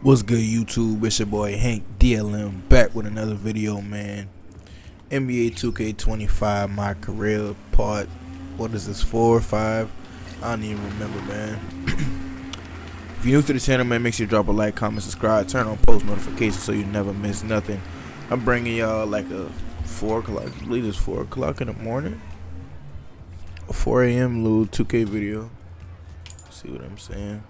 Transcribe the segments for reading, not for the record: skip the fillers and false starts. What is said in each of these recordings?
What's good, YouTube? It's your boy Hank DLM back with another video, man. NBA 2K25, my career part. What is this, 4 or 5? I don't even remember, man. If you're new to the channel, man, make sure you drop a like, comment, subscribe, turn on post notifications so you never miss nothing. I'm bringing y'all like a 4 o'clock, I believe it's 4 o'clock in the morning. A 4 a.m. little 2K video. See what I'm saying?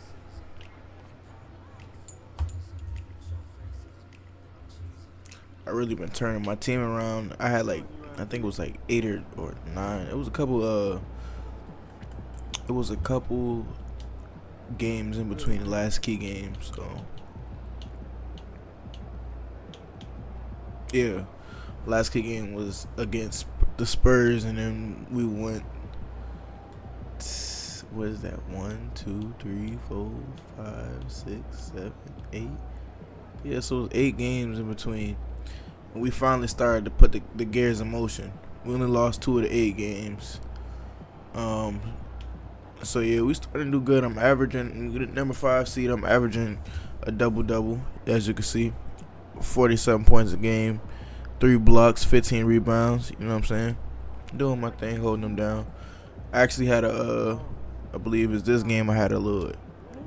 I really been turning my team around. I had like, I think it was like 8 or 9. It was a couple games in between the last key games. So yeah, last key game was against the Spurs, and then we went. What is that? 1, 2, 3, 4, 5, 6, 7, 8. Yeah, so it was 8 games in between. And we finally started to put the gears in motion. We only lost 2 of the 8 games. So yeah, we started to do good. I'm averaging, number 5 seed. I'm averaging a double, as you can see, 47 points a game, 3 blocks, 15 rebounds. You know what I'm saying? Doing my thing, holding them down. I actually had I believe it's this game. I had a little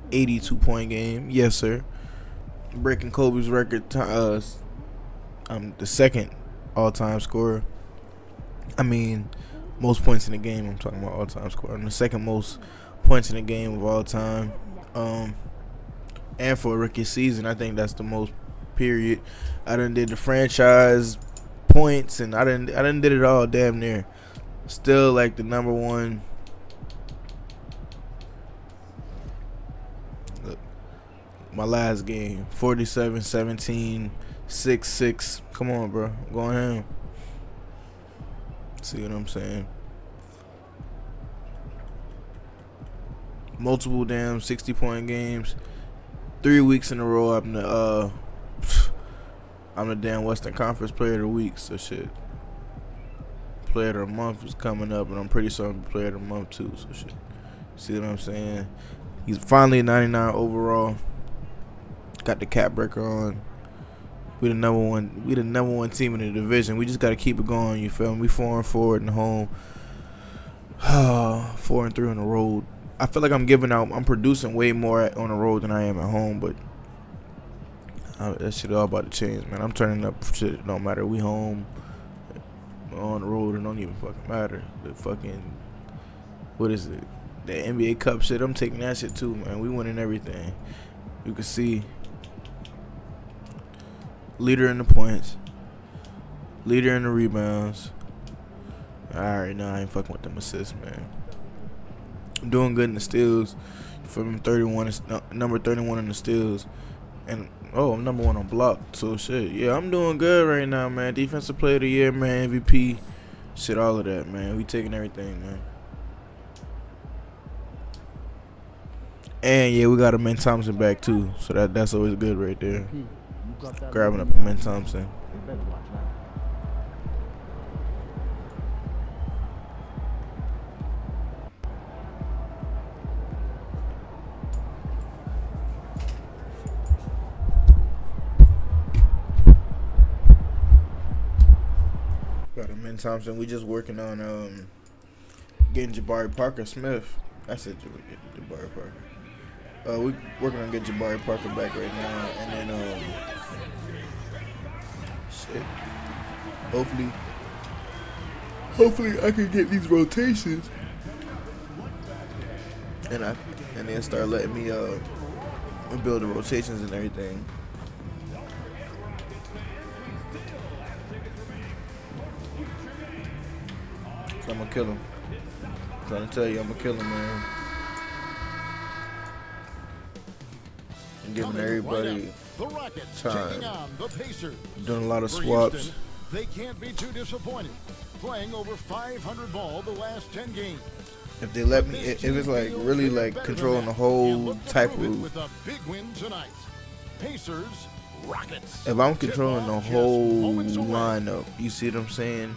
82-point game. Yes, sir. Breaking Kobe's record. I'm the second all-time scorer. I mean, most points in the game. I'm talking about all-time scorer. I'm the second most points in the game of all time. And for a rookie season, I think that's the most. Period. I done did the franchise points, and I done did it all damn near. Still like the number one. Look, my last game, 47, 17, 6, 6. Come on, bro. I'm going ham. See what I'm saying? Multiple damn 60-point games. 3 weeks in a row. I'm the damn Western Conference Player of the Week. So shit. Player of the Month is coming up, and I'm pretty sure I'm Player of the Month too. So shit. See what I'm saying? He's finally a 99 overall. Got the cap breaker on. We the number one team in the division. We just gotta keep it going. You feel me? We 4-4 in the home. 4-3 on the road. I feel like I'm producing way more on the road than I am at home, but that shit all about to change, man. I'm turning up shit. It don't matter. We home, on the road. It don't even fucking matter. The fucking, what is it? The NBA Cup shit. I'm taking that shit too, man. We winning everything. You can see. Leader in the points. Leader in the rebounds. Alright, now I ain't fucking with them assists, man. I'm doing good in the steals. From 31, number 31 in the steals. And I'm number 1 on block. So shit, yeah, I'm doing good right now, man. Defensive Player of the Year, man. MVP, shit, all of that, man. We taking everything, man. And yeah, we got a Amen Thompson back too. So that's always good right there. Grabbing up Amen Thompson. Got Amen Thompson. We just working on getting Jabari Parker Smith. That's it, Jabari Parker. We working on getting Jabari Parker back right now, and then shit. Hopefully I can get these rotations, and then start letting me build the rotations and everything. So I'm gonna kill him. I'm trying to tell you, I'm gonna kill him, man. And giving everybody time. Doing a lot of swaps. They can't be too disappointed. Playing over 500 ball the last 10 games. If they let me, if it's like really like controlling the whole type of. With a big win tonight. Pacers, Rockets. If I'm controlling the whole lineup, you see what I'm saying?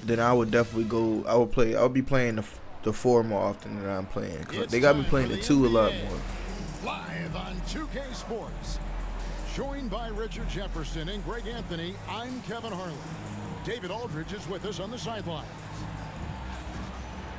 Then I would definitely go. I would be playing the 4 more often than I'm playing. They got me playing the 2 a lot more. Live on 2K Sports. Joined by Richard Jefferson and Greg Anthony, I'm Kevin Harlan. David Aldridge is with us on the sidelines.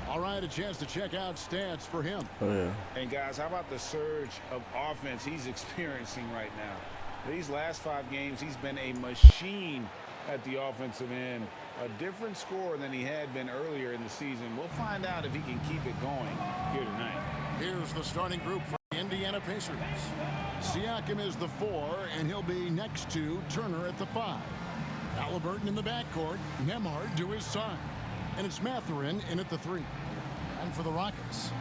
All right, a chance to check out stats for him. Oh, yeah. And, guys, how about the surge of offense he's experiencing right now? These last 5 games, he's been a machine at the offensive end. A different score than he had been earlier in the season. We'll find out if he can keep it going here tonight. Here's the starting group for the Indiana Pacers. Siakam is the 4, and he'll be next to Turner at the 5. Halliburton in the backcourt, Nembhard to his side. And it's Mathurin in at the 3. And for the Rockets,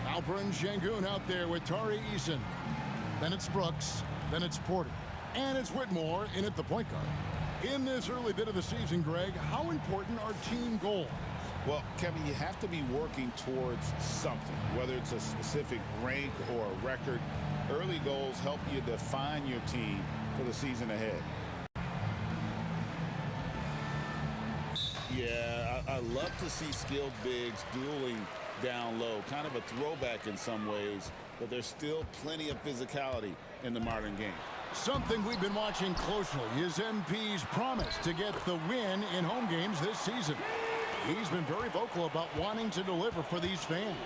Alperen Sengun out there with Tari Eason. Then it's Brooks. Then it's Porter. And it's Whitmore in at the point guard. In this early bit of the season, Greg, how important are team goals? Well, Kevin, you have to be working towards something, whether it's a specific rank or a record. Early goals help you define your team for the season ahead. Yeah, I love to see skilled bigs dueling down low. Kind of a throwback in some ways, but there's still plenty of physicality in the modern game. Something we've been watching closely is MP's promise to get the win in home games this season. He's been very vocal about wanting to deliver for these fans.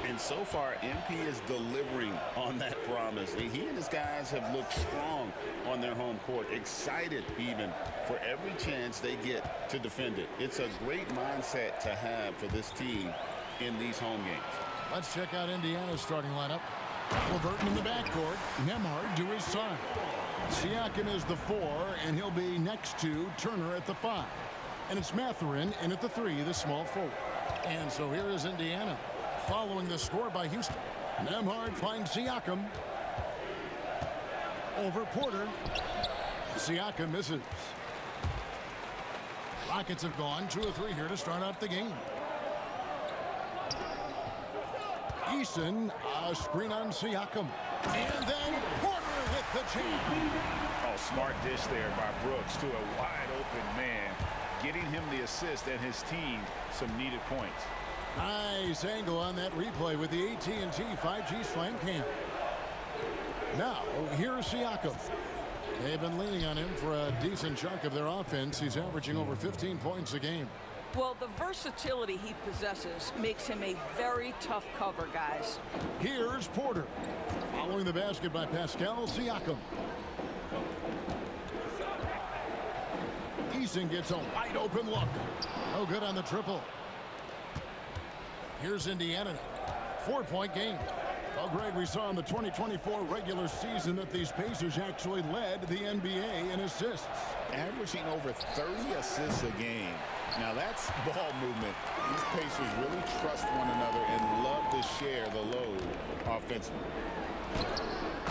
And so far, MP is delivering on that promise. And he and his guys have looked strong on their home court, excited even for every chance they get to defend it. It's a great mindset to have for this team in these home games. Let's check out Indiana's starting lineup. Halliburton in the backcourt, Nembhard to his side. Siakam is the 4, and he'll be next to Turner at the 5. And it's Mathurin in at the 3, the small forward. And so here is Indiana, following the score by Houston. Nembhard finds Siakam. Over Porter. Siakam misses. Rockets have gone 2 of 3 here to start out the game. Eason, a screen on Siakam. And then Porter with the jam. Oh, smart dish there by Brooks to a wide open man, getting him the assist and his team some needed points. Nice angle on that replay with the AT&T 5G Slam Cam. Now, here's Siakam. They've been leaning on him for a decent chunk of their offense. He's averaging over 15 points a game. Well, the versatility he possesses makes him a very tough cover, guys. Here's Porter. Following the basket by Pascal Siakam. Eason gets a wide open look. No good on the triple. Here's Indiana. 4-point game. Well, Greg, we saw in the 2024 regular season that these Pacers actually led the NBA in assists. Averaging over 30 assists a game. Now that's ball movement. These Pacers really trust one another and love to share the load offensively.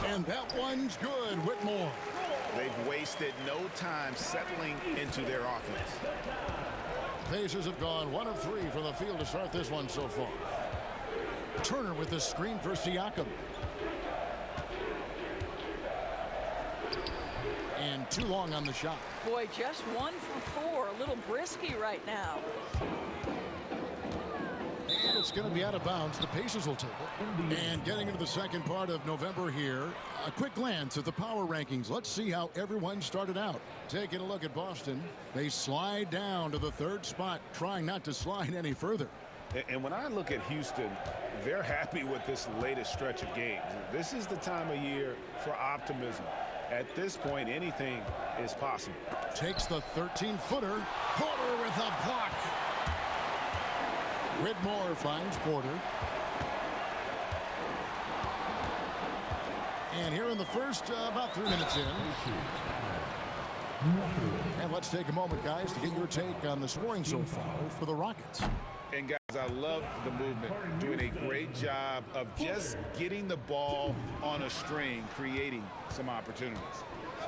And that one's good, Whitmore. They've wasted no time settling into their offense. Pacers have gone 1 of 3 from the field to start this one so far. Turner with the screen for Siakam. And too long on the shot. Boy, just 1 for 4. A little brisky right now. And it's going to be out of bounds. The Pacers will take it. And getting into the second part of November here, a quick glance at the power rankings. Let's see how everyone started out. Taking a look at Boston. They slide down to the 3rd spot, trying not to slide any further. And when I look at Houston, they're happy with this latest stretch of games. This is the time of year for optimism. At this point, anything is possible. Takes the 13-footer. Porter with a block. Whitmore finds Porter. And here in the first, about 3 minutes in. And let's take a moment, guys, to get your take on the scoring so far for the Rockets. And guys, I love the movement, doing a great job of just getting the ball on a string, creating some opportunities.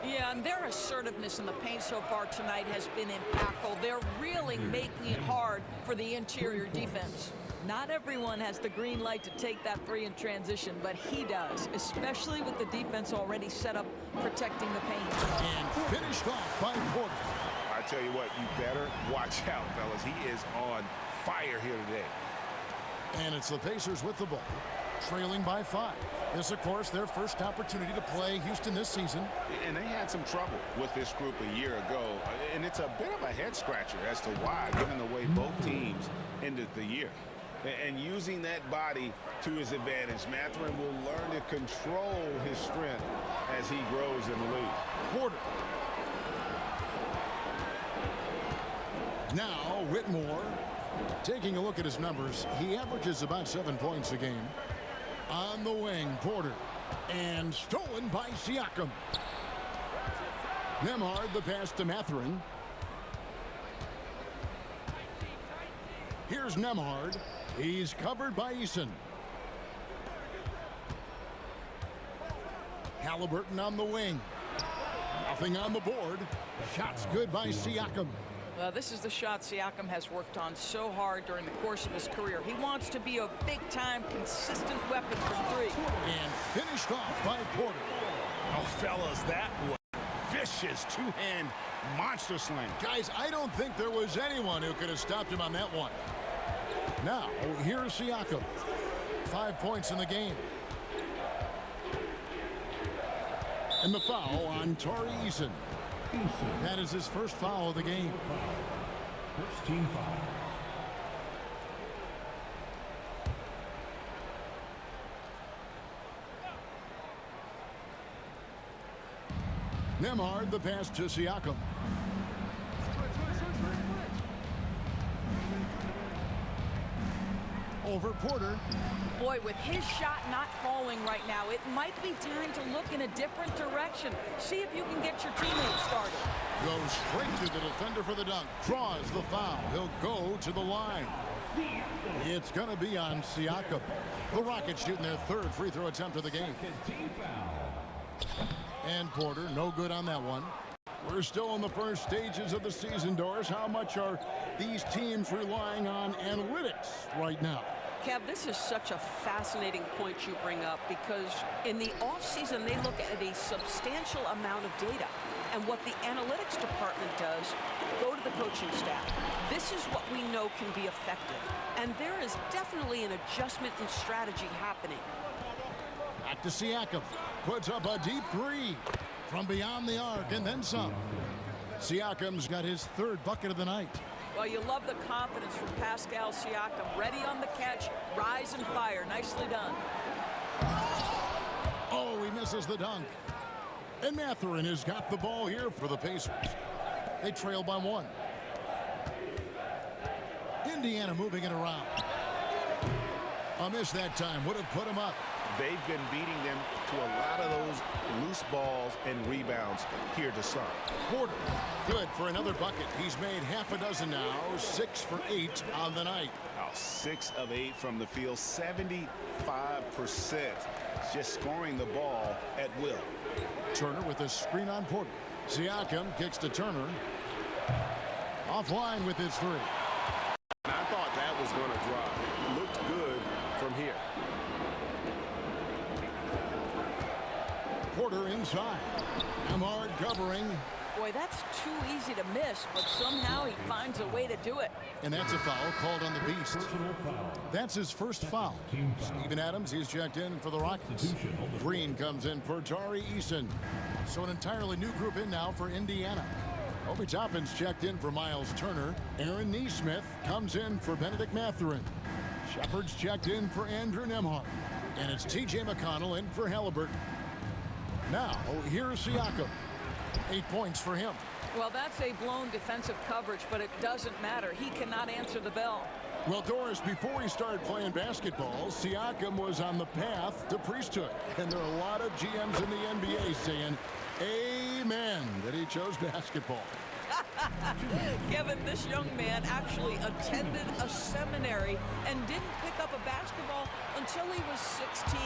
Yeah, and their assertiveness in the paint so far tonight has been impactful. They're really making it hard for the interior defense. Not everyone has the green light to take that 3 in transition, but he does, especially with the defense already set up protecting the paint. And finished off by Porter. I tell you what, you better watch out, fellas. He is on fire here today. And it's the Pacers with the ball. trailing by 5. This, of course, their first opportunity to play Houston this season. And they had some trouble with this group a year ago. And it's a bit of a head-scratcher as to why, given the way both teams ended the year. And using that body to his advantage, Mathurin will learn to control his strength as he grows in the league. Porter. Now, Whitmore. Taking a look at his numbers, he averages about 7 points a game. On the wing, Porter. And stolen by Siakam. Nembhard, the pass to Mathurin. Here's Nembhard. He's covered by Eason. Halliburton on the wing. Nothing on the board. Shots good by Siakam. Well, this is the shot Siakam has worked on so hard during the course of his career. He wants to be a big-time, consistent weapon from 3. And finished off by Porter. Oh, fellas, that was vicious two-hand monster slam. Guys, I don't think there was anyone who could have stopped him on that one. Now, here's Siakam. 5 points in the game. And the foul on Tari Eason. That is his first foul of the game. First team foul. Nembhard, the pass to Siakam. Over Porter. Boy, with his shot not falling right now, it might be time to look in a different direction. See if you can get your teammates started. Goes straight to the defender for the dunk. Draws the foul. He'll go to the line. It's going to be on Siakam. The Rockets shooting their 3rd free throw attempt of the game. Team foul. And Porter, no good on that one. We're still in the first stages of the season, Doris. How much are these teams relying on analytics right now? Kev, this is such a fascinating point you bring up because in the offseason, they look at a substantial amount of data. And what the analytics department does, go to the coaching staff. This is what we know can be effective. And there is definitely an adjustment in strategy happening. Back to Siakam. Puts up a deep 3 from beyond the arc and then some. Siakam's got his 3rd bucket of the night. Well, you love the confidence from Pascal Siakam. Ready on the catch, rise and fire. Nicely done. Oh, he misses the dunk. And Mathurin has got the ball here for the Pacers. They trail by 1. Indiana moving it around. A miss that time would have put him up. They've been beating them to a lot of those loose balls and rebounds here to start. Porter, good for another bucket. He's made half a dozen now, 6 for 8 on the night. 6 of 8 from the field, 75%. Just scoring the ball at will. Turner with a screen on Porter. Siakam kicks to Turner. Offline with his 3. I thought that was going to drop. Looked good from here. Porter inside. Nembhard covering. Boy, that's too easy to miss, but somehow he finds a way to do it. And that's a foul called on the Beast. Personal foul. That's his first foul. Team foul. Steven Adams, he's checked in for the Rockets. Green comes in for Tari Eason. So an entirely new group in now for Indiana. Obi Toppin's checked in for Miles Turner. Aaron Nesmith comes in for Benedict Mathurin. Shepard's checked in for Andrew Nembhard. And it's T.J. McConnell in for Halliburton. Now, here's Siakam. 8 points for him. Well, that's a blown defensive coverage, but it doesn't matter. He cannot answer the bell. Well, Doris, before he started playing basketball, Siakam was on the path to priesthood. And there are a lot of GMs in the NBA saying, amen, that he chose basketball. Kevin, this young man actually attended a seminary and didn't pick up a basketball until he was 16.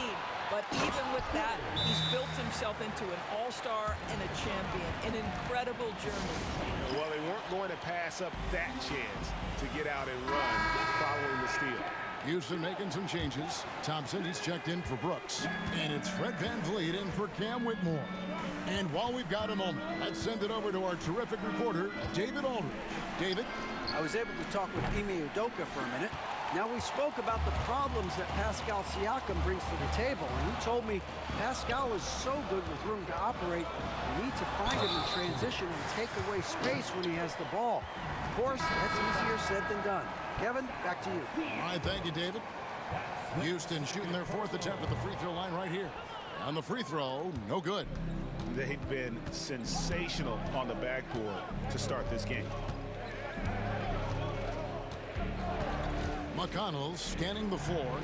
But even with that, he's built himself into an all-star and a champion. An incredible journey. Well, they weren't going to pass up that chance to get out and run following the steal. Houston making some changes. Thompson, he's checked in for Brooks. And it's Fred VanVleet in for Cam Whitmore. And while we've got a moment, let's send it over to our terrific reporter, David Aldridge. David? I was able to talk with Ime Udoka for a minute. Now, we spoke about the problems that Pascal Siakam brings to the table, and he told me Pascal is so good with room to operate, you need to find him in transition and take away space when he has the ball. Of course, that's easier said than done. Kevin, back to you. All right, thank you, David. Houston shooting their 4th attempt at the free throw line right here. On the free throw, no good. They've been sensational on the backboard to start this game. McConnell scanning the floor.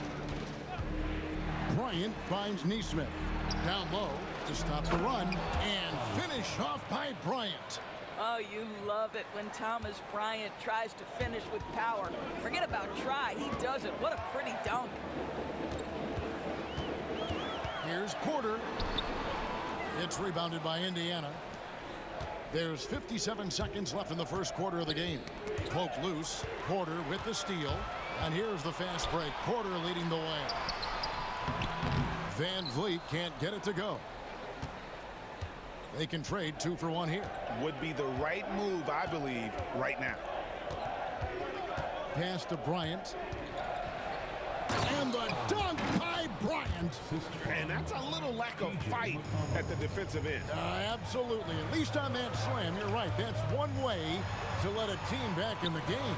Bryant finds Nesmith. Down low to stop the run and finish off by Bryant. Oh, you love it when Thomas Bryant tries to finish with power. Forget about try, he does it. What a pretty dunk. Here's Porter. It's rebounded by Indiana. There's 57 seconds left in the first quarter of the game. Poke loose. Porter with the steal. And here's the fast break. Porter leading the way. Van Vliet can't get it to go. They can trade 2 for 1 here. Would be the right move, I believe, right now. Pass to Bryant. And the dunk by Bryant. And that's a little lack of fight at the defensive end. Absolutely. At least on that slam, you're right. That's one way to let a team back in the game.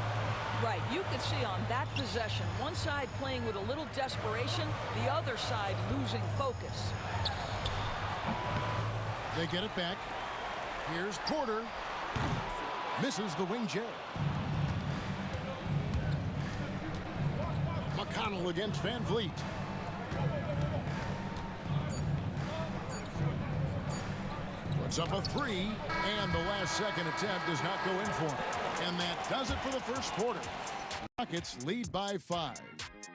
Right, you could see on that possession, one side playing with a little desperation, the other side losing focus. They get it back. Here's Porter. Misses the wing J. McConnell against Van Vliet. Puts up a 3, and the last second attempt does not go in for him. And that does it for the first quarter. Rockets lead by 5.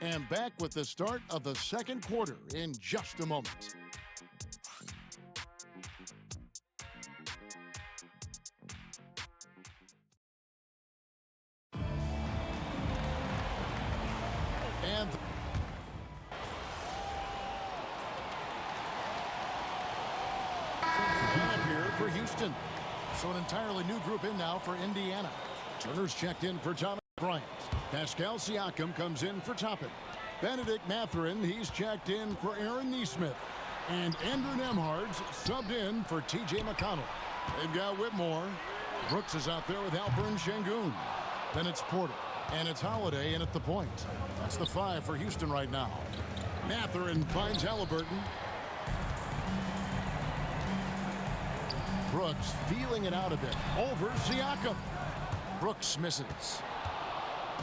And back with the start of the second quarter in just a moment. And here for Houston. So an entirely new group in now for Indiana. Turner's checked in for Thomas Bryant. Pascal Siakam comes in for Toppin. Benedict Mathurin, he's checked in for Aaron Nesmith. And Andrew Nembhard's subbed in for T.J. McConnell. They've got Whitmore. Brooks is out there with Alperen Sengun. Then it's Porter. And it's Holiday in at the point. That's the 5 for Houston right now. Mathurin finds Halliburton. Brooks feeling it out a bit. Over Siakam. Brooks misses.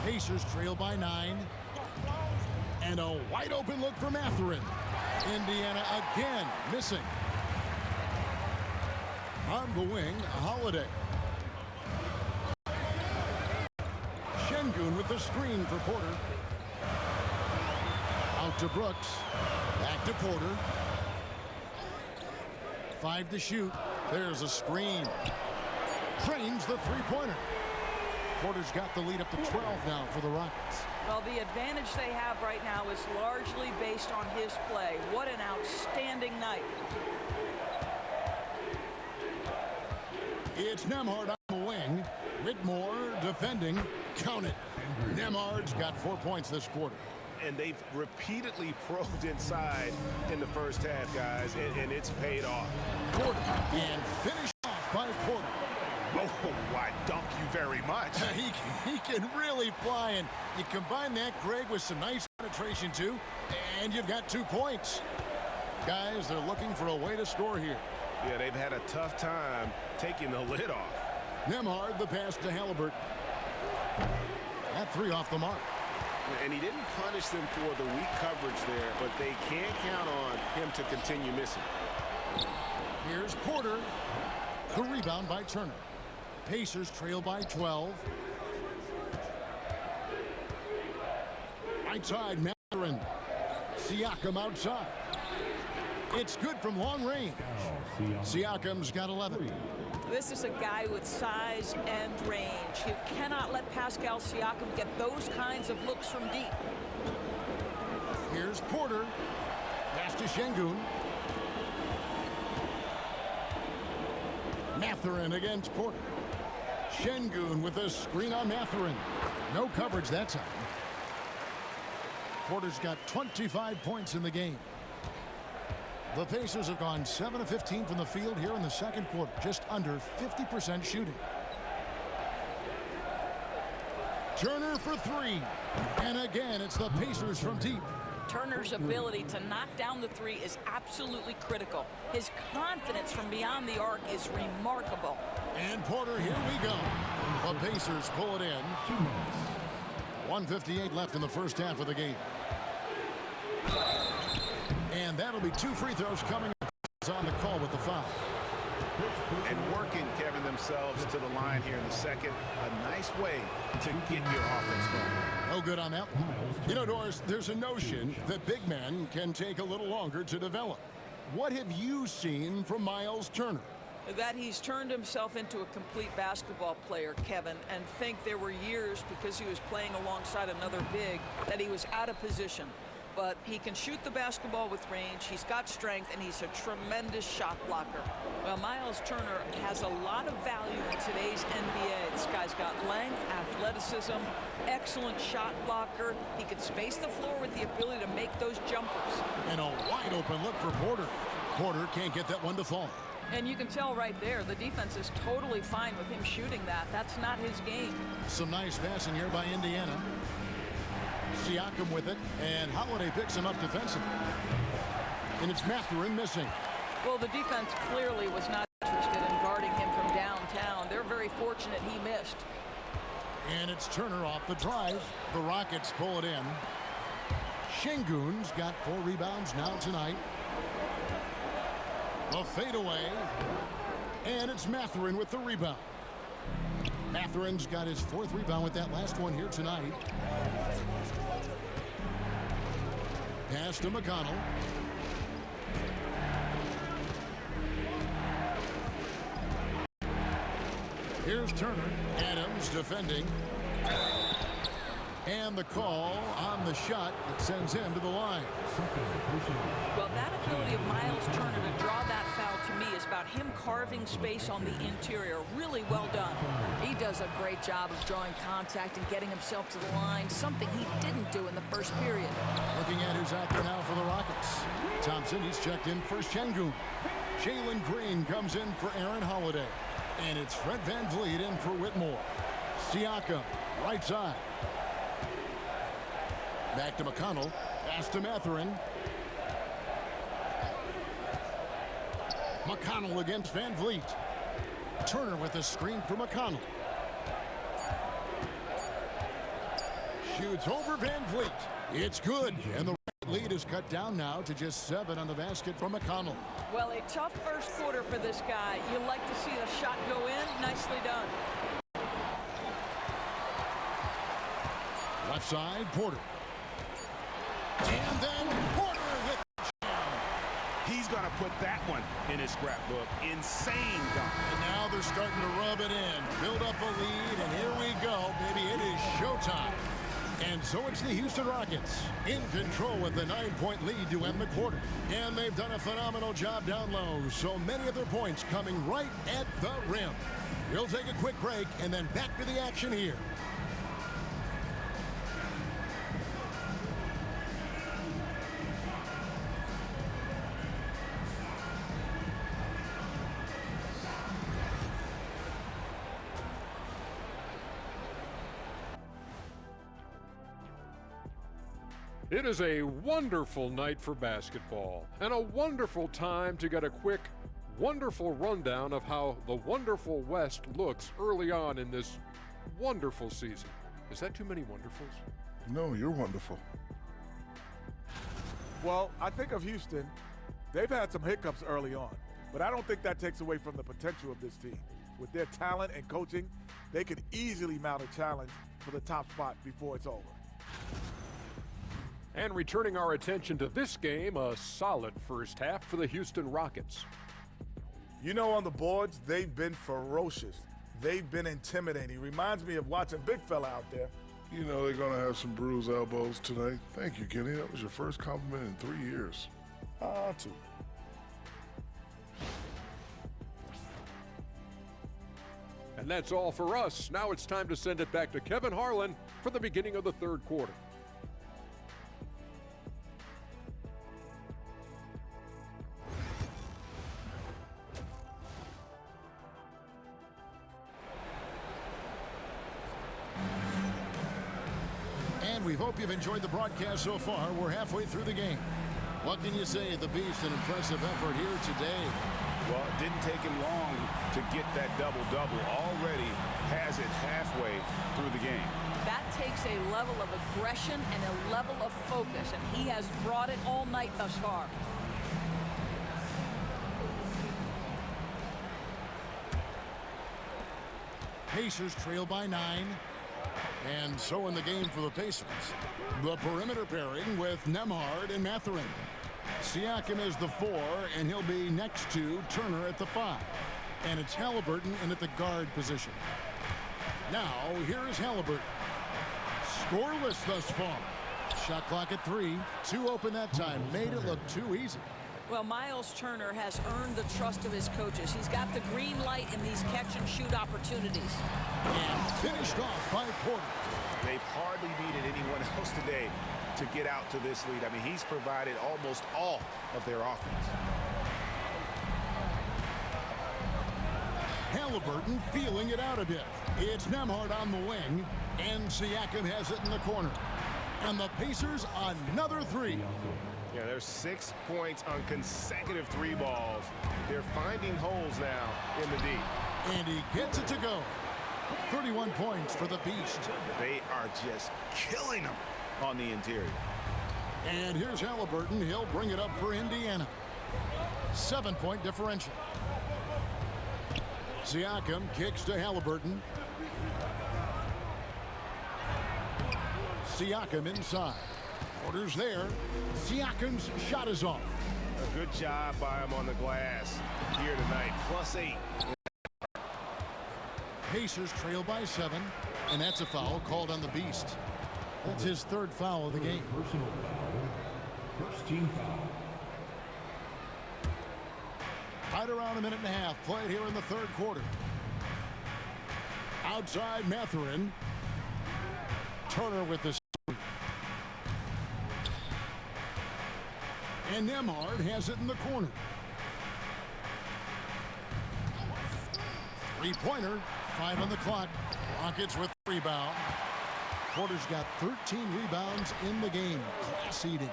Pacers trail by 9. And a wide open look for Mathurin. Indiana again missing. On the wing, Holiday. Sengun with the screen for Porter. Out to Brooks. Back to Porter. 5 to shoot. There's a screen. Drains the three-pointer. Porter's got the lead up to 12 now for the Rockets. Well, the advantage they have right now is largely based on his play. What an outstanding night. It's Nembhard on the wing. Whitmore defending. Count it. Nembhard's got 4 points this quarter. And they've repeatedly probed inside in the first half, guys, and it's paid off. Porter and finished off by Porter. Oh, why, dunk you very much. He can really fly, and you combine that, Greg, with some nice penetration, too, and you've got 2 points. Guys, they're looking for a way to score here. Yeah, they've had a tough time taking the lid off. Nembhard, the pass to Halliburton. That 3 off the mark. And he didn't punish them for the weak coverage there, but they can't count on him to continue missing. Here's Porter. The rebound by Turner. Pacers trail by 12. Right side, Mathurin. Siakam outside. It's good from long range. Siakam's got 11. This is a guy with size and range. You cannot let Pascal Siakam get those kinds of looks from deep. Here's Porter. Pass to Sengun. Mathurin against Porter. Sengun with a screen on Mathurin. No coverage that time. Porter's got 25 points in the game. The Pacers have gone 7 of 15 from the field here in the second quarter, just under 50% shooting. Turner for three. And again, it's the Pacers from deep. Turner's ability to knock down the three is absolutely critical. His confidence from beyond the arc is remarkable. And Porter, here we go. The Pacers pull it in. 1:58 left in the first half of the game. And that'll be 2 free throws coming up. On the call with the foul. And working, Kevin, themselves to the line here in the second. A nice way to get your offense going. No good on that one. You know, Doris, there's a notion that big men can take a little longer to develop. What have you seen from Miles Turner? That he's turned himself into a complete basketball player, Kevin, and think there were years because he was playing alongside another big that he was out of position. But he can shoot the basketball with range, he's got strength, and he's a tremendous shot blocker. Well, Miles Turner has a lot of value in today's NBA. This guy's got length, athleticism, excellent shot blocker. He can space the floor with the ability to make those jumpers. And a wide open look for Porter. Porter can't get that one to fall. And you can tell right there, the defense is totally fine with him shooting that. That's not his game. Some nice passing here by Indiana. Siakam with it, and Holiday picks him up defensively. And it's Mathurin missing. Well, the defense clearly was not interested in guarding him from downtown. They're very fortunate he missed. And it's Turner off the drive. The Rockets pull it in. Şengün's got 4 rebounds now tonight. A fadeaway. And it's Mathurin with the rebound. Mathurin's got his 4th rebound with that last one here tonight. Pass to McConnell. Here's Turner. Adams defending. And the call on the shot that sends him to the line. Well, that ability of Miles Turner to draw that foul to me is about him carving space on the interior. Really well done. He does a great job of drawing contact and getting himself to the line, something he didn't do in the first period. Looking at who's out there now for the Rockets. Thompson, he's checked in for Şengün. Jalen Green comes in for Aaron Holiday. And it's Fred VanVleet in for Whitmore. Siakam, right side. Back to McConnell. Pass to Mathurin. McConnell against VanVleet. Turner with a screen for McConnell. Shoots over VanVleet. It's good. And the lead is cut down now to just 7 on the basket from McConnell. Well, a tough first quarter for this guy. You like to see the shot go in. Nicely done. Left side, Porter. And then Porter with the jam. He's going to put that one in his scrapbook. Insane dunk. And now they're starting to rub it in. Build up a lead, and here we go. Baby, it is showtime. And so it's the Houston Rockets in control with the 9-point lead to end the quarter. And they've done a phenomenal job down low. So many of their points coming right at the rim. We'll take a quick break and then back to the action here. It is a wonderful night for basketball and a wonderful time to get a quick, wonderful rundown of how the wonderful West looks early on in this wonderful season. Is that too many wonderfuls? No, you're wonderful. Well, I think of Houston. They've had some hiccups early on, but I don't think that takes away from the potential of this team. With their talent and coaching, they could easily mount a challenge for the top spot before it's over. And returning our attention to this game, a solid first half for the Houston Rockets. You know, on the boards, they've been ferocious. They've been intimidating. Reminds me of watching big fella out there. You know they're going to have some bruised elbows tonight. Thank you, Kenny. That was your first compliment in 3 years. Two. And that's all for us. Now it's time to send it back to Kevin Harlan for the beginning of the third quarter. And we hope you've enjoyed the broadcast so far. We're halfway through the game. What can you say? The Beast, an impressive effort here today. Well, it didn't take him long to get that double-double. Already has it halfway through the game. That takes a level of aggression and a level of focus, and he has brought it all night thus far. Pacers trail by 9. And so in the game for the Pacers, the perimeter pairing with Nembhard and Mathurin. Siakam is the 4, and he'll be next to Turner at the 5. And it's Haliburton in at the guard position. Now, here is Haliburton. Scoreless thus far. Shot clock at 3. 2 open that time. Made it look too easy. Well, Miles Turner has earned the trust of his coaches. He's got the green light in these catch-and-shoot opportunities. And finished off by Porter. They've hardly needed anyone else today to get out to this lead. I mean, he's provided almost all of their offense. Haliburton feeling it out a bit. It's Nembhard on the wing, and Siakam has it in the corner. And the Pacers another 3. Yeah, there's 6 points on consecutive 3 balls. They're finding holes now in the D. And he gets it to go. 31 points for the Beast. They are just killing them on the interior. And here's Haliburton. He'll bring it up for Indiana. 7-point differential. Siakam kicks to Haliburton. Siakam inside. Porter's there. Siakam's shot is off. A good job by him on the glass here tonight. +8. Pacers trail by 7, and that's a foul called on the Beast. That's his 3rd foul of the game. Personal foul. First team foul. Right around a minute and a half played here in the 3rd quarter. Outside Mathurin. Turner with the steal. And Nembhard has it in the corner. 3-pointer. 5 on the clock. Rockets with the rebound. Porter's got 13 rebounds in the game. Class eating.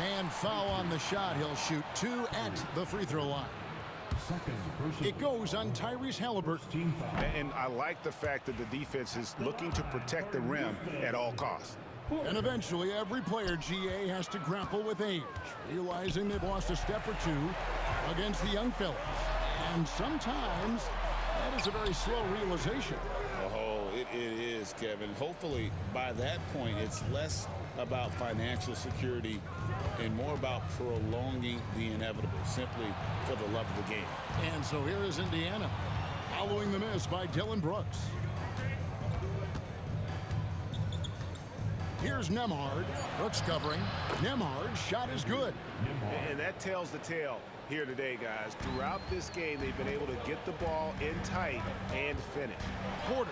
And foul on the shot. He'll shoot 2 at the free throw line. It goes on Tyrese Haliburton. And I like the fact that the defense is looking to protect the rim at all costs. And eventually every player, GA, has to grapple with age, realizing they've lost a step or 2 against the young fellas. And sometimes that is a very slow realization. Oh, it is, Kevin. Hopefully by that point it's less about financial security and more about prolonging the inevitable, simply for the love of the game. And so here is Indiana, following the miss by Dylan Brooks. Here's Nembhard. Brooks covering. Nembhard's shot is good. And that tells the tale here today, guys. Throughout this game, they've been able to get the ball in tight and finish. Porter.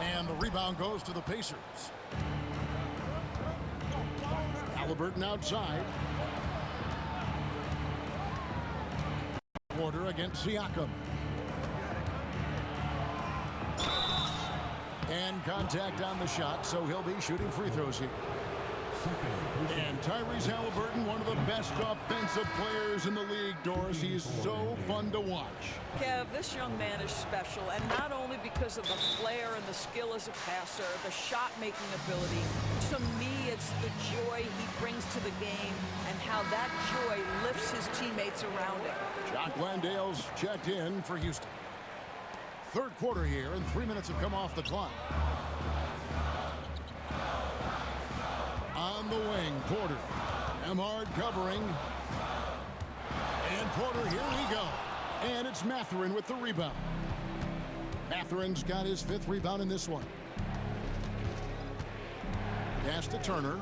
And the rebound goes to the Pacers. Haliburton outside. Porter against Siakam. And contact on the shot, so he'll be shooting free throws here. And Tyrese Haliburton, one of the best offensive players in the league, Doris. He is so fun to watch. Kev, this young man is special, and not only because of the flair and the skill as a passer, the shot-making ability. To me, it's the joy he brings to the game and how that joy lifts his teammates around him. Jock Landale's checked in for Houston. 3rd quarter here, and 3 minutes have come off the clock. On the wing, Porter. Nembhard covering. And Porter, here we go. And it's Mathurin with the rebound. Mathurin's got his 5th rebound in this one. Pass to Turner.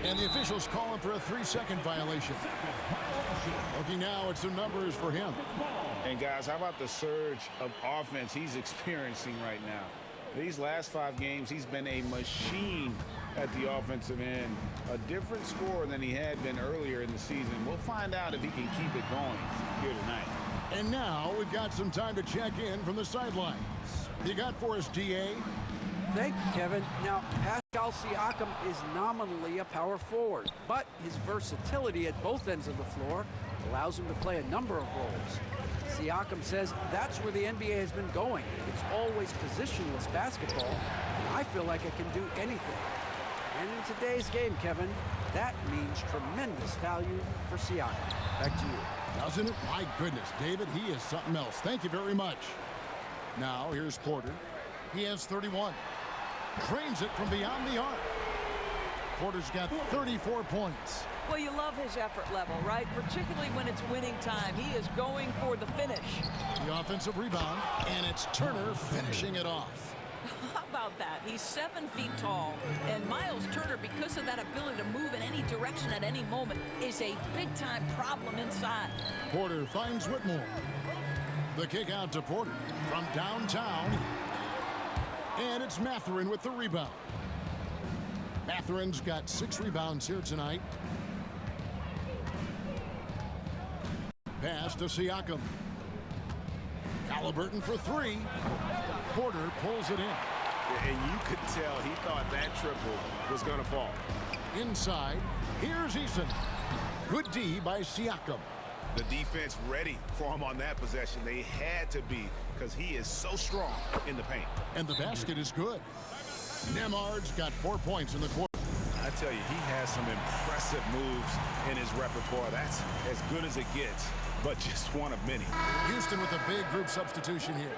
And the officials calling for a 3-second violation. Looking now at some numbers for him. And guys, how about the surge of offense he's experiencing right now? These last 5 games, he's been a machine at the offensive end. A different score than he had been earlier in the season. We'll find out if he can keep it going here tonight. And now we've got some time to check in from the sidelines. You got for us, DA? Thank you, Kevin. Now, Pascal Siakam is nominally a power forward, but his versatility at both ends of the floor allows him to play a number of roles. Siakam says that's where the NBA has been going. It's always positionless basketball, and I feel like I can do anything. And in today's game, Kevin, that means tremendous value for Siakam. Back to you. Doesn't it? My goodness, David, he is something else. Thank you very much. Now, here's Porter. He has 31. Drains it from beyond the arc. Porter's got 34 points. Well, you love his effort level, right? Particularly when it's winning time. He is going for the finish. The offensive rebound, and it's Turner finishing it off. How about that? He's 7 feet tall, and Miles Turner, because of that ability to move in any direction at any moment, is a big-time problem inside. Porter finds Whitmore. The kick out to Porter from downtown, and it's Mathurin with the rebound. Mathurin's got 6 rebounds here tonight. Pass to Siakam. Halliburton for 3. Porter pulls it in. And you could tell he thought that triple was going to fall. Inside, here's Eason. Good D by Siakam. The defense ready for him on that possession. They had to be, because he is so strong in the paint. And the basket is good. Nembhard's got 4 points in the quarter. I tell you, he has some impressive moves in his repertoire. That's as good as it gets, but just one of many. Houston with a big group substitution here.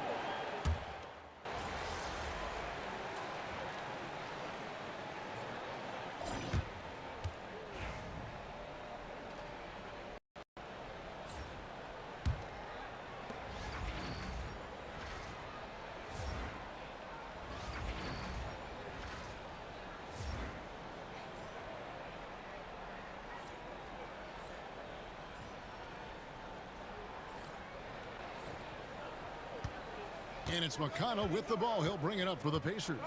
And it's McConnell with the ball. He'll bring it up for the Pacers.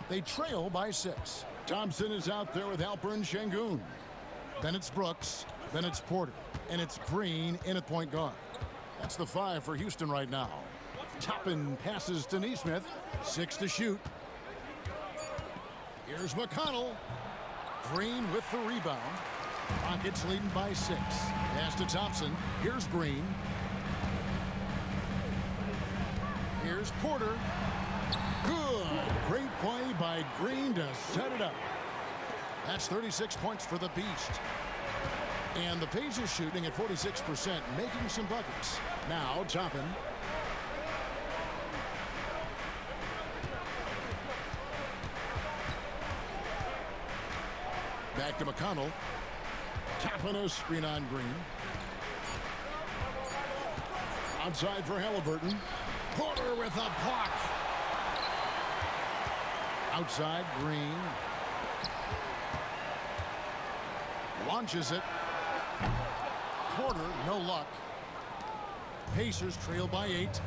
They trail by 6. Thompson is out there with Alperen Sengun. Then it's Brooks. Then it's Porter. And it's Green in at point guard. That's the 5 for Houston right now. Toppin passes to Nesmith. 6 to shoot. Here's McConnell. Green with the rebound. Rockets leading by 6. Pass to Thompson. Here's Green. Here's Porter. Good. Great play by Green to set it up. That's 36 points for the Beast. And the Pacers shooting at 46%, making some buckets. Now Toppin. Back to McConnell. Toppin a screen on Green. Outside for Halliburton. Porter with a block. Outside, Green. Launches it. Porter, no luck. Pacers trail by 8.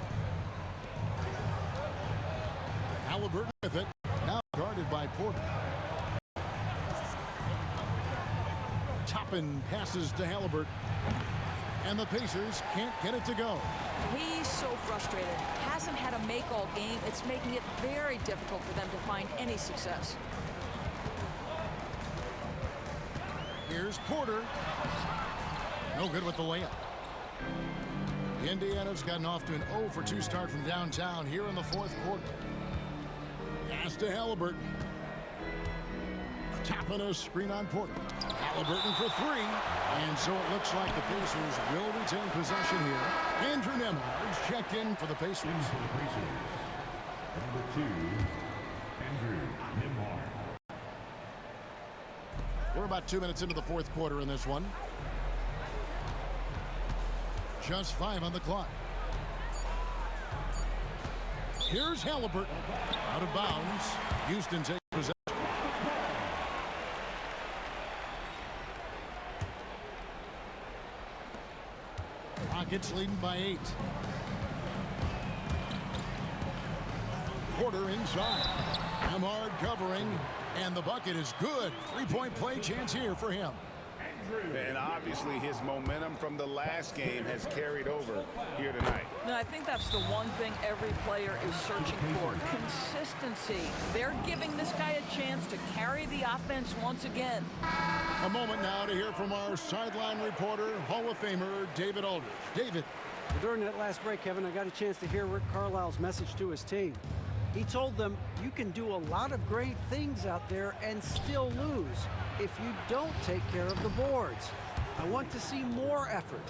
Halliburton with it. Now guarded by Porter. Toppin passes to Halliburton. And the Pacers can't get it to go. He's so frustrated. Hasn't had a make all game. It's making it very difficult for them to find any success. Here's Porter. No good with the layup. Indiana's gotten off to an 0 for 2 start from downtown here in the 4th quarter. Pass to Halliburton. Toppin a screen on Porter. Halliburton for 3. And so it looks like the Pacers will retain possession here. Andrew Nembhard's checked in for the Pacers. Number 2, Andrew Nembhard. We're about 2 minutes into the 4th quarter in this one. Just 5 on the clock. Here's Halliburton. Out of bounds. Houston takes possession. Rockets leading by 8. Porter inside. Nembhard covering, and the bucket is good. 3-point play chance here for him. And obviously his momentum from the last game has carried over here tonight. No, I think that's the one thing every player is searching for, consistency. They're giving this guy a chance to carry the offense once again. A moment now to hear from our sideline reporter, Hall of Famer David Aldridge. David. During that last break, Kevin, I got a chance to hear Rick Carlisle's message to his team. He told them, you can do a lot of great things out there and still lose if you don't take care of the boards. I want to see more effort,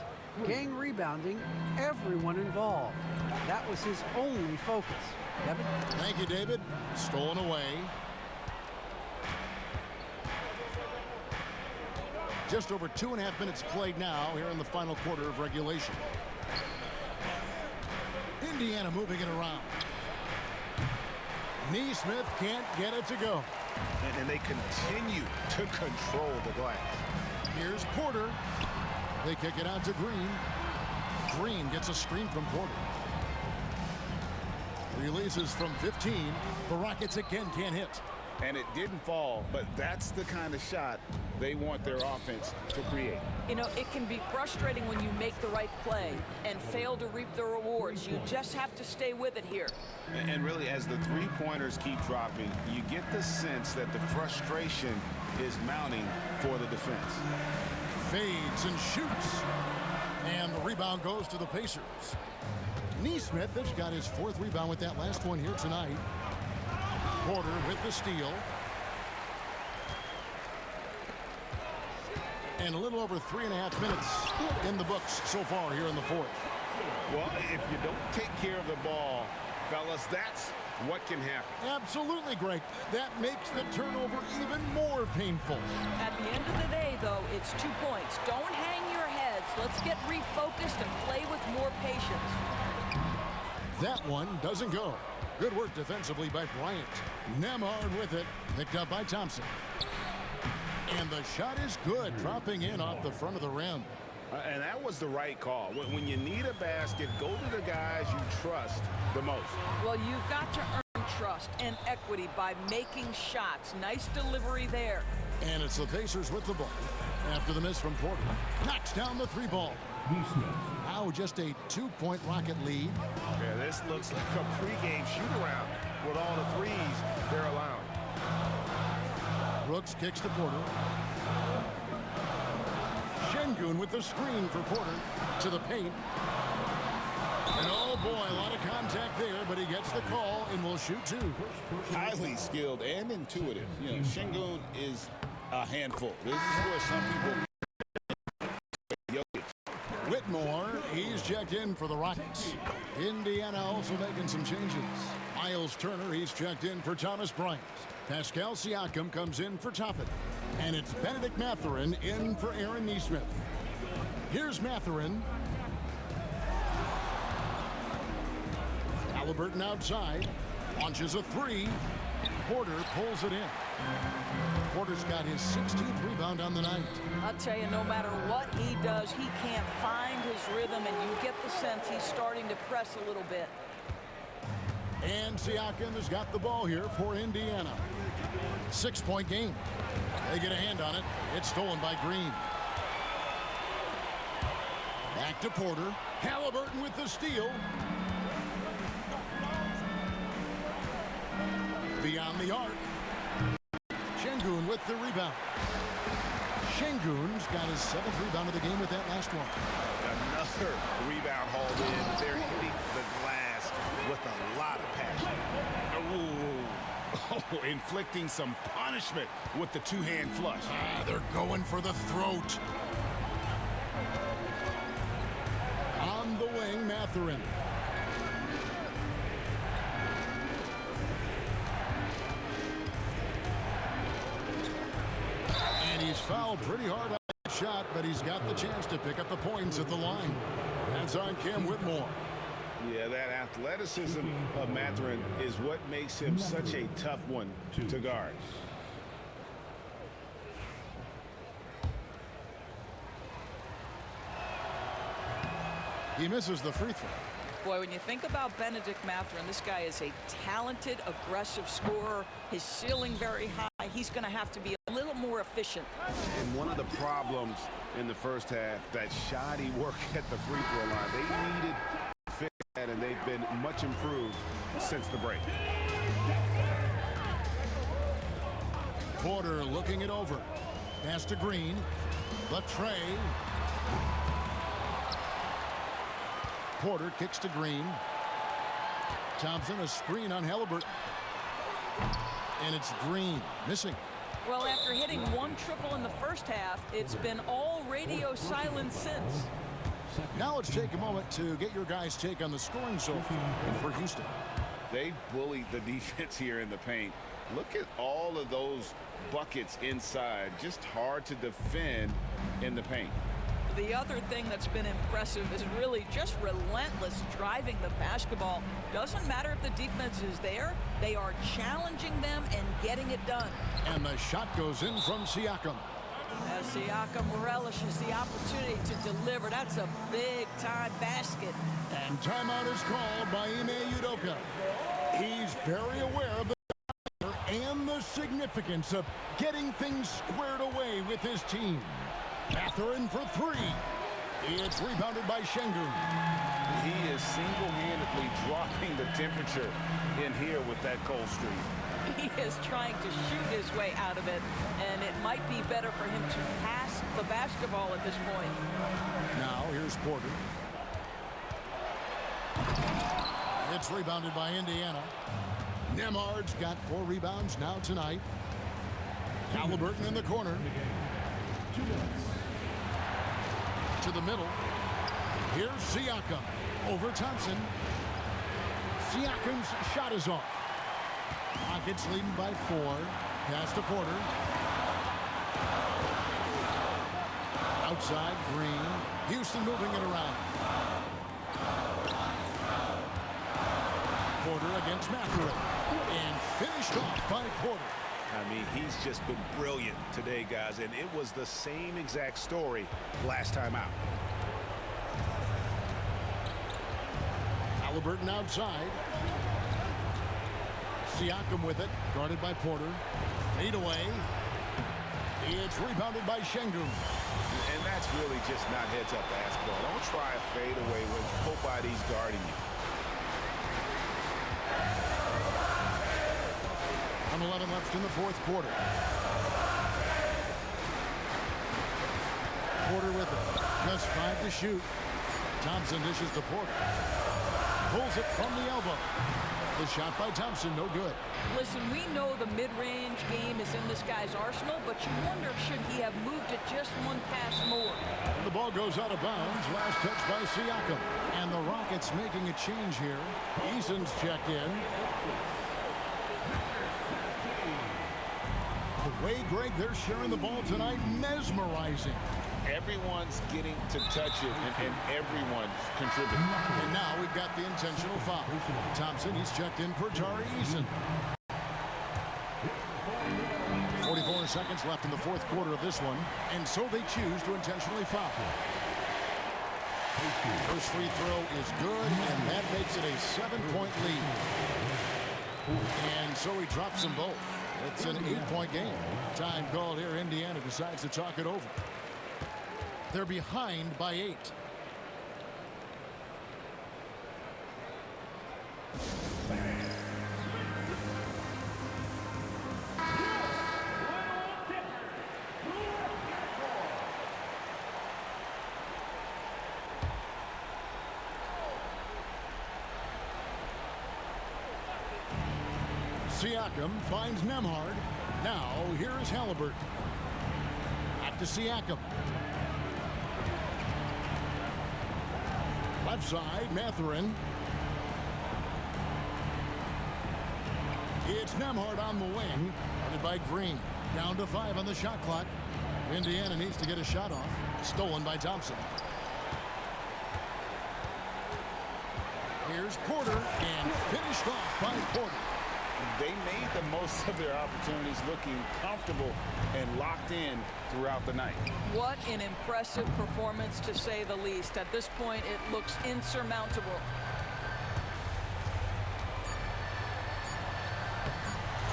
gang rebounding, everyone involved. That was his only focus. Kevin? Thank you, David. Stolen away. Just over 2.5 minutes played now here in the final quarter of regulation. Indiana moving it around. Neesmith can't get it to go. And they continue to control the glass. Here's Porter. They kick it out to Green. Green gets a screen from Porter. Releases from 15. The Rockets again can't hit. And it didn't fall, but that's the kind of shot they want their offense to create. You know, it can be frustrating when you make the right play and fail to reap the rewards. You just have to stay with it here. And really, as the three-pointers keep dropping, you get the sense that the frustration is mounting for the defense. Fades and shoots. And the rebound goes to the Pacers. Neesmith has got his 4th rebound with that last one here tonight. Porter with the steal. And a little over 3.5 minutes in the books so far here in the 4th. Well, if you don't take care of the ball, fellas, that's what can happen. Absolutely, Greg. That makes the turnover even more painful. At the end of the day, though, it's 2 points. Don't hang your heads. Let's get refocused and play with more patience. That one doesn't go. Good work defensively by Bryant. Nembhard with it, picked up by Thompson. And the shot is good, dropping in off the front of the rim. And that was the right call. When you need a basket, go to the guys you trust the most. Well, you've got to earn trust and equity by making shots. Nice delivery there. And it's the Pacers with the ball. After the miss from Porter. Knocks down the 3 ball. Now just a 2-point Rocket lead. Yeah, this looks like a pregame shoot-around with all the threes they're allowing. Brooks kicks to Porter. Şengün with the screen for Porter to the paint. And oh boy, a lot of contact there, but he gets the call and will shoot 2. Highly skilled and intuitive. You know, Şengün is a handful. This is where some people... Whitmore, he's checked in for the Rockets. Indiana also making some changes. Miles Turner, he's checked in for Thomas Bryant. Pascal Siakam comes in for Toppin. And it's Benedict Mathurin in for Aaron Neesmith. Here's Mathurin. Halliburton outside. Launches a 3. Porter pulls it in. Porter's got his 16th rebound on the night. I'll tell you, no matter what he does, he can't find his rhythm, and you get the sense he's starting to press a little bit. And Siakam has got the ball here for Indiana. 6-point game. They get a hand on it. It's stolen by Green. Back to Porter. Halliburton with the steal. Beyond the arc. Şengün with the rebound. Şengün's got his 7th rebound of the game with that last one. Another rebound hauled in. They're hitting the glass with a lot of passion. Oh, inflicting some punishment with the 2-hand flush. They're going for the throat. On the wing, Mathurin. And he's fouled pretty hard on that shot, but he's got the chance to pick up the points at the line. That's on Cam Whitmore. Yeah, that athleticism of Mathurin is what makes him such a tough one to guard. He misses the free throw. Boy, when you think about Benedict Mathurin, this guy is a talented, aggressive scorer. His ceiling very high. He's going to have to be a little more efficient. And one of the problems in the first half, that shoddy work at the free throw line. They needed to fix that, and they've been much improved since the break. Porter looking it over. Pass to Green. The tray. Porter kicks to Green. Thompson, a screen on Halliburton. And it's Green missing. Well, after hitting one triple in the first half, it's been all radio silence since. Now let's take a moment to get your guys' take on the scoring so far for Houston. They bullied the defense here in the paint. Look at all of those buckets inside. Just hard to defend in the paint. The other thing that's been impressive is really just relentless driving the basketball. Doesn't matter if the defense is there, they are challenging them and getting it done. And the shot goes in from Siakam. As Siakam relishes the opportunity to deliver. That's a big-time basket. And timeout is called by Ime Udoka. He's very aware of the and the significance of getting things squared away with his team. Mathurin for three. It's rebounded by Şengün. He is single-handedly dropping the temperature in here with that cold streak. He is trying to shoot his way out of it, and it might be better for him to pass the basketball at this point. Now here's Porter. It's rebounded by Indiana. Nembhard's got 4 rebounds now tonight. Halliburton in the corner. To the middle. Here's Siakam over Thompson. Siakam's shot is off. Rockets leading by 4. Pass to Porter. Outside, Green. Houston moving it around. Porter against Mathurin. And finished off by Porter. I mean, he's just been brilliant today, guys, and it was the same exact story last time out. Halliburton outside. Siakam with it, guarded by Porter. Fade away. It's rebounded by Şengün. And that's really just not heads-up basketball. Don't try a fade away when nobody's guarding you. 1:11 left in the fourth quarter. Porter with it. Just 5 to shoot. Thompson dishes to Porter. Pulls it from the elbow. The shot by Thompson, no good. Listen, we know the mid-range game is in this guy's arsenal, but you wonder, should he have moved it just one pass more? The ball goes out of bounds. Last touch by Siakam. And the Rockets making a change here. Eason's checked in. The way, Greg, they're sharing the ball tonight, mesmerizing. Everyone's getting to touch it, and everyone's contributing. And now we've got the intentional foul. Thompson, he's checked in for Tari Eason. 44 seconds left in the fourth quarter of this one, and so they choose to intentionally foul. First free throw is good, and that makes it a 7-point lead. And so he drops them both. It's an 8-point game. Time called here. Indiana decides to talk it over. They're behind by 8. Siakam finds Nembhard. Now here is Halliburton. Back to Siakam. Left side, Mathurin. It's Nembhard on the wing. Guarded by Green. Down to 5 on the shot clock. Indiana needs to get a shot off. Stolen by Thompson. Here's Porter, and finished off by Porter. They made the most of their opportunities, looking comfortable and locked in throughout the night. What an impressive performance, to say the least. At this point, it looks insurmountable.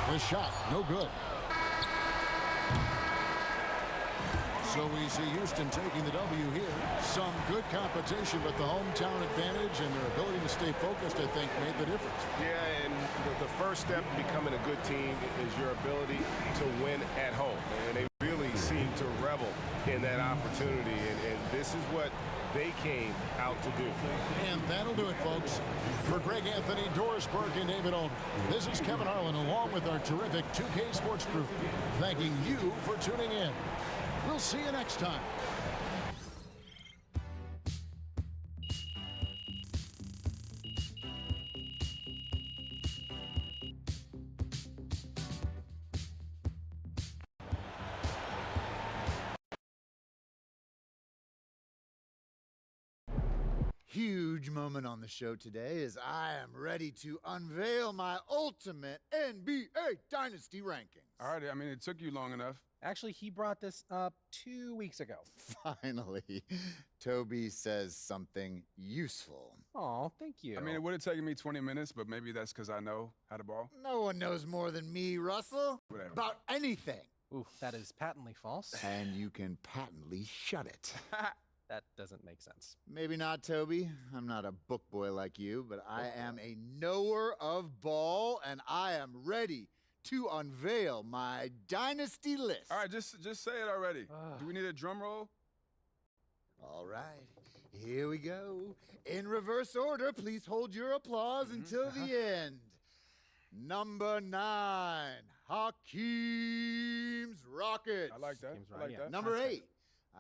The shot, no good. So we see Houston taking the W here. Some good competition, but the hometown advantage and their ability to stay focused, I think, made the difference. Yeah, and the first step to becoming a good team is your ability to win at home. And they really seem to revel in that opportunity, and this is what they came out to do. And that'll do it, folks. For Greg Anthony, Doris Burke, and David Olney, this is Kevin Harlan along with our terrific 2K Sports crew, thanking you for tuning in. We'll see you next time. Huge moment on the show today as I am ready to unveil my ultimate NBA Dynasty rankings. All right, I mean, it took you long enough. Actually, he brought this up 2 weeks ago. Finally, Toby says something useful. Oh, thank you. I mean, it would have taken me 20 minutes, but maybe that's because I know how to ball. No one knows more than me, Russell, Whatever. about anything. Ooh, that is patently false. And you can patently shut it. That doesn't make sense. Maybe not, Toby. I'm not a book boy like you, but I am a knower of ball, and I am ready to unveil my dynasty list. All right, just say it already. Do we need a drum roll? All right, here we go. In reverse order, please hold your applause until the end. Number 9, Hakeem's Rockets. I like that. I like that. Number 8,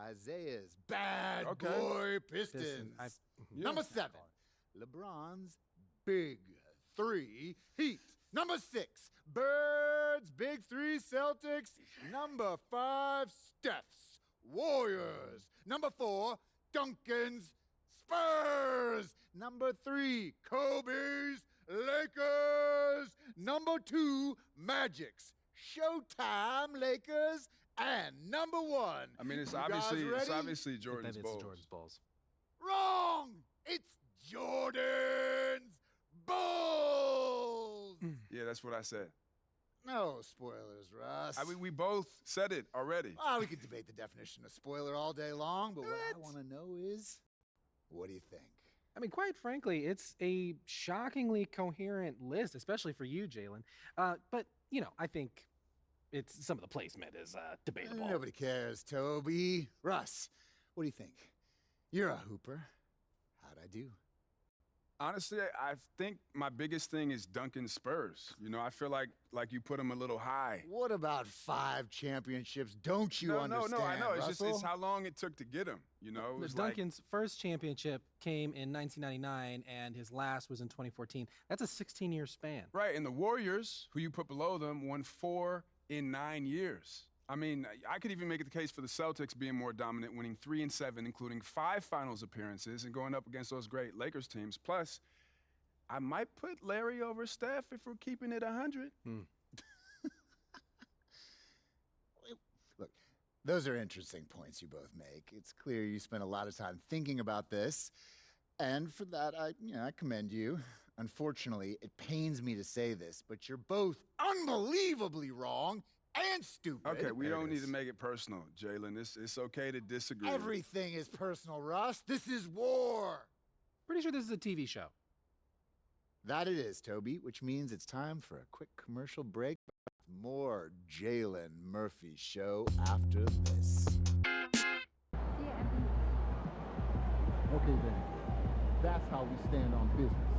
Isaiah's Bad Boy Pistons. Number 7, LeBron's Big 3 Heat. Number 6, Birds Big 3 Celtics. Number 5, Steph's Warriors. Number 4, Duncan's Spurs. Number 3, Kobe's Lakers. Number 2, Magic's Showtime Lakers. And number 1. I mean, it's You guys obviously ready? Jordan's Bulls. Jordan's Bulls. Wrong! It's Jordan's Bulls! Yeah, that's what I said. No spoilers, Russ. I mean, we both said it already. We could debate the definition of spoiler all day long, but what I want to know is, what do you think? I mean, quite frankly, it's a shockingly coherent list, especially for you, Jalen. But, you know, I think it's some of the placement is debatable. Nobody cares, Toby. Russ, what do you think? You're a hooper. How'd I do? Honestly, I think my biggest thing is Duncan Spurs. You know, I feel like you put him a little high. What about 5 championships? Don't you understand, No, I know. It's Russell? just how long it took to get him. You know, it was Duncan's first championship came in 1999, and his last was in 2014. That's a 16-year span. Right, and the Warriors, who you put below them, won 4 in 9 years. I mean, I could even make the case for the Celtics being more dominant, winning 3 and 7, including 5 finals appearances and going up against those great Lakers teams. Plus, I might put Larry over Steph if we're keeping it 100. Look, those are interesting points you both make. It's clear you spent a lot of time thinking about this, and for that, I commend you. Unfortunately, it pains me to say this, but you're both unbelievably wrong and stupid. Okay, we don't need to make it personal, Jalen. It's okay to disagree. Everything is personal, Russ. This is war. Pretty sure this is a TV show. That it is, Toby, which means it's time for a quick commercial break. More Jalen Murphy Show after this. Okay, then. That's how we stand on business.